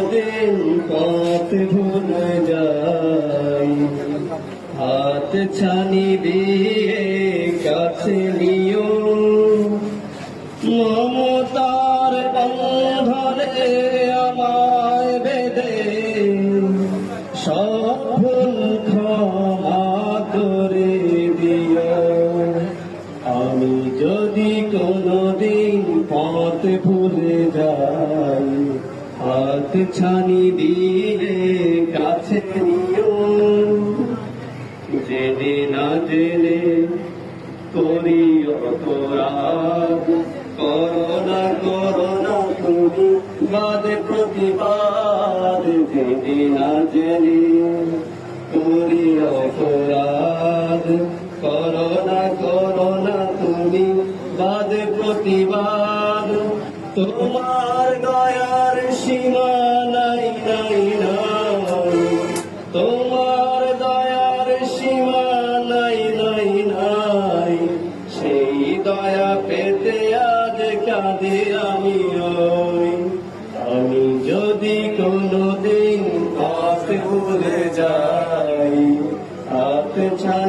কোনদিন পথ ভুলে যাই, হাত ছানি দিয়ে কাছে নিও, মমতার বন্ধনে আমায় বেঁধে সব ভুল ক্ষমা করে দিও। আমি যদি কোনদিন পথ ভুলে যাই, হাত ছানি দিয়ে কাছে নিও, জেনে না জেনে করি অপরাধ, করোনা করোনা তুমি বাদে প্রতিবাদ, জেনে না জেনে করি অপরাধ, করোনা করোনা তুমি বাদে প্রতিবাদ। তোমার দয়ার সীমা নাই নাই নাই, তোমার দয়ার সীমা নাই নাই নাই, সেই দয়া পেতে আজ কাঁদে আমি। আমি যদি কোনদিন পথ ভুলে যাই, হাত ছাড়া